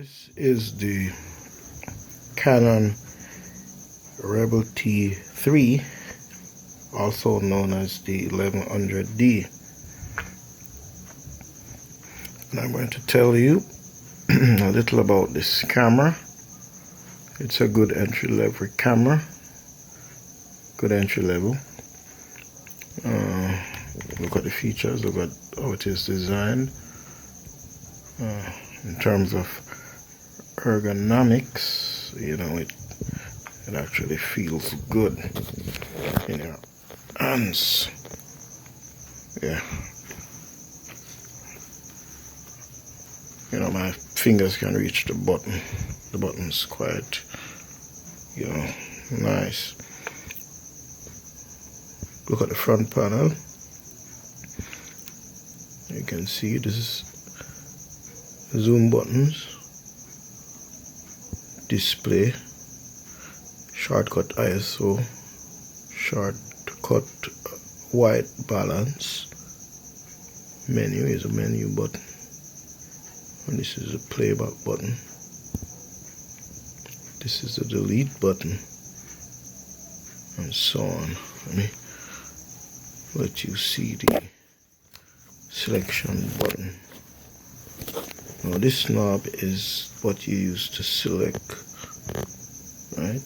This is the Canon Rebel T3, also known as the 1100D. And I'm going to tell you a little about this camera. It's a good entry-level camera. Good entry level. Look at the features, look at how it is designed. In terms of ergonomics, you know, it actually feels good in your hands. Yeah. You know, my fingers can reach the button. The button's quite, you know, nice. Look at the front panel. You can see this is zoom buttons, display, shortcut ISO, shortcut white balance, menu is a menu button, and this is a playback button. This is the delete button, and so on. Let me let you see the selection button. Now this knob is what you use to select, right?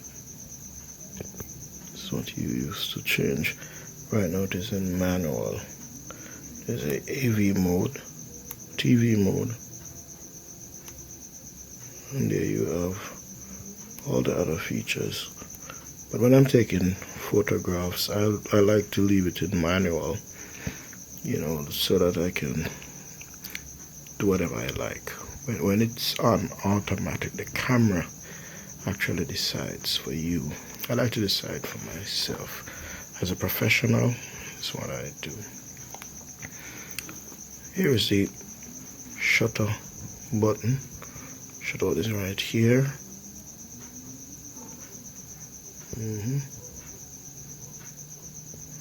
It's what you use to change. Right now it is in manual. There's a AV mode, TV mode, and there you have all the other features. But when I'm taking photographs, I like to leave it in manual, you know, so that I can do whatever I like. When it's on automatic, the camera actually decides for you. I like to decide for myself. As a professional, that's what I do. Here is the shutter button. Shutter is right here.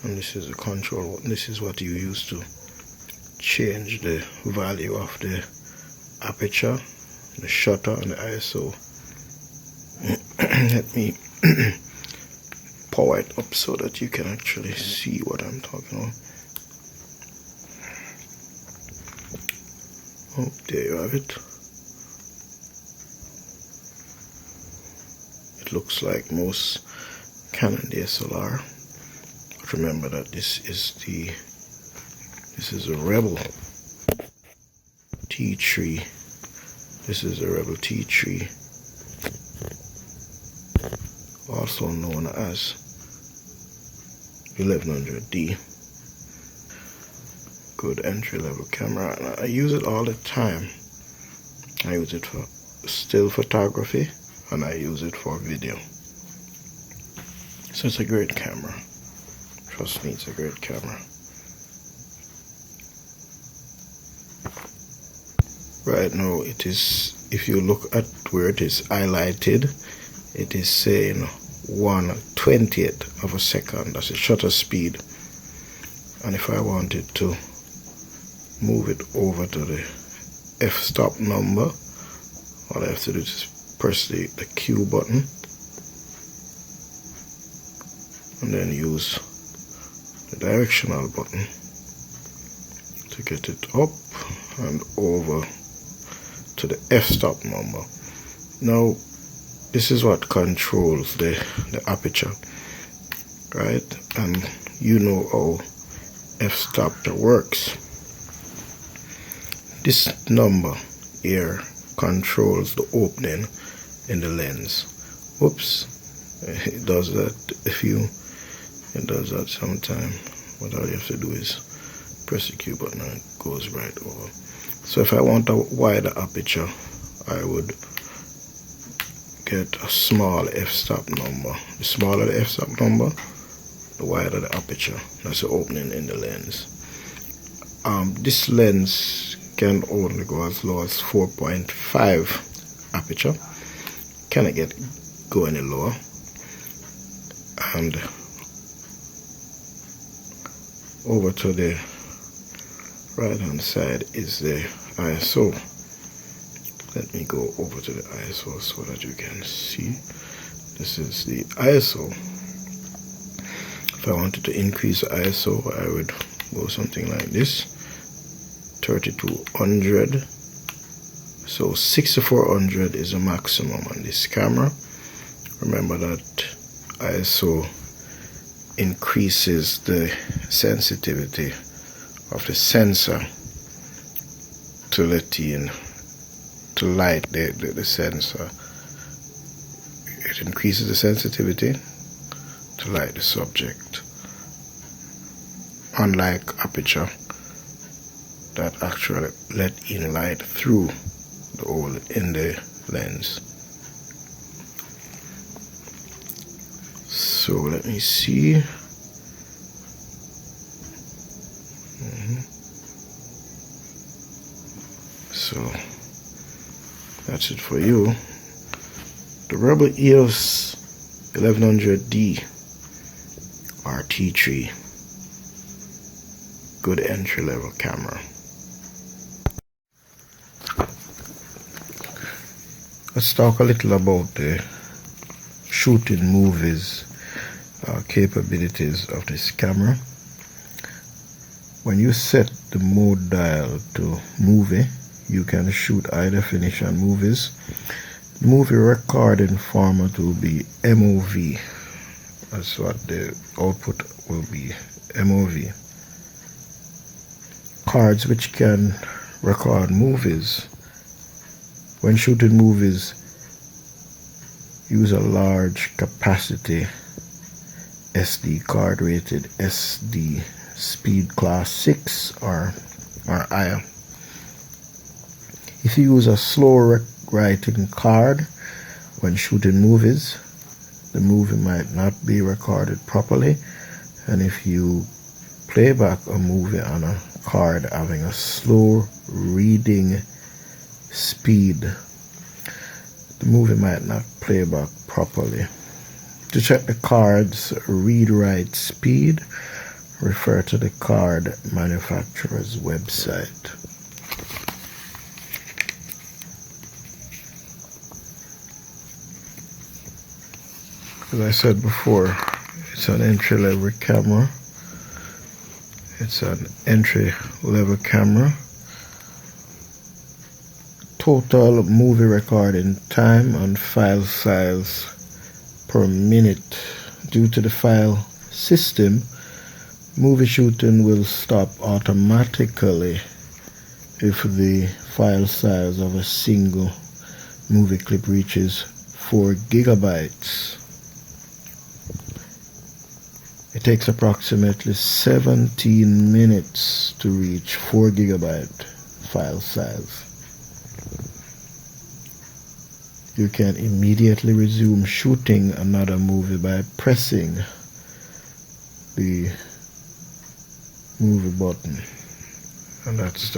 And this is the control. This is what you use to change the value of the aperture, the shutter, and the ISO. Let me power it up so that you can actually see what I'm talking about. Oh, there you have it. It looks like most Canon DSLR. But remember that this is a Rebel T3. This is a Rebel T3, also known as 1100D. Good entry-level camera, and I use it all the time. I use it for still photography, and I use it for video. So it's a great camera. Trust me, it's a great camera. Right now it is, if you look at where it is highlighted, it is saying 1/20th of a second. That's the shutter speed. And if I wanted to move it over to the f-stop number, all I have to do is press the Q button and then use the directional button to get it up and over to the f-stop number. Now this is what controls the aperture, right? And you know how f-stop works. This number here controls the opening in the lens. Whoops, it does that it does that sometime. What all you have to do is press the Q button and it goes right over. So if I want a wider aperture, I would get a small f-stop number. The smaller the f-stop number, the wider the aperture. That's the opening in the lens. This lens can only go as low as 4.5 aperture. Cannot go any lower. And over to the right hand side is the ISO. Let me go over to the ISO so that you can see. This is the ISO. If I wanted to increase the ISO, I would go something like this. 3200. So 6400 is a maximum on this camera. Remember that ISO increases the sensitivity of the sensor to let in, to light the sensor. It increases the sensitivity to light the subject, unlike aperture that actually let in light through the hole in the lens. So let me see. So that's it for you. The Rebel EOS 1100D RT3, good entry level camera. Let's talk a little about the shooting movies capabilities of this camera. When you set the mode dial to movie, you can shoot high definition movies. The movie recording format will be MOV. That's what the output will be, MOV. Cards which can record movies. When shooting movies, use a large capacity SD card rated SD speed class 6 or higher. If you use a slow writing card when shooting movies, the movie might not be recorded properly, and if you play back a movie on a card having a slow reading speed, the movie might not play back properly. To check the card's read-write speed, refer to the card manufacturer's website. As I said before, it's an entry-level camera. It's an entry-level camera. Total movie recording time and file size per minute. Due to the file system, movie shooting will stop automatically if the file size of a single movie clip reaches 4 gigabytes. It takes approximately 17 minutes to reach 4 gigabyte file size. You can immediately resume shooting another movie by pressing the movie button, and that's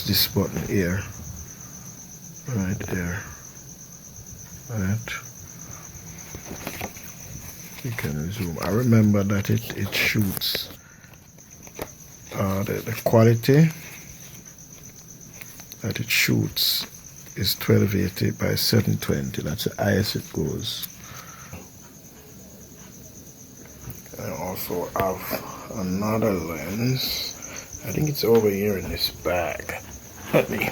this button here, right there. Right, you can resume. I remember that it shoots the quality that it shoots is 1280 by 720. That's the highest it goes. I also have another lens. I think it's over here in this bag. Let me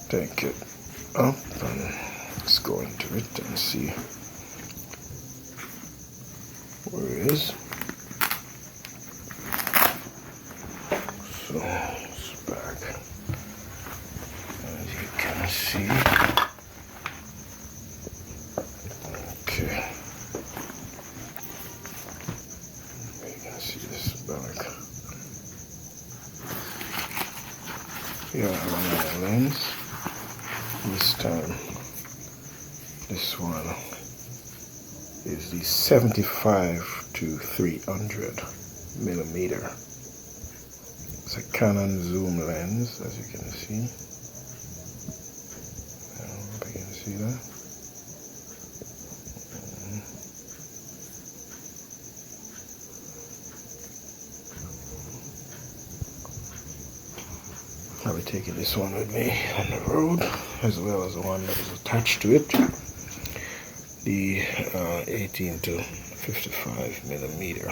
take it up and let's go into it and see where it is. So this bag, as you can see. Okay. You can see this bag. Here I have another lens. This time, this one is the 75 to 300 millimeter. It's a Canon zoom lens, as you can see. I hope you can see that. I will taking this one with me on the road, as well as the one that is attached to it, the 18 to 55 millimeter.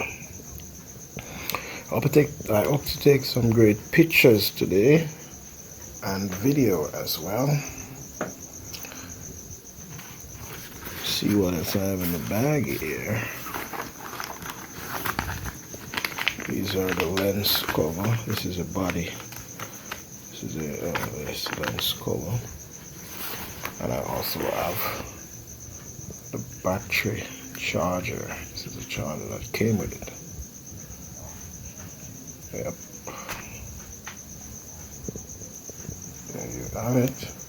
I hope to take some great pictures today and video as well. See what else I have in the bag here. These are the lens cover. This is a body. This is a lens cover. And I also have the battery charger. This is a charger that came with it. Yep. There you have it.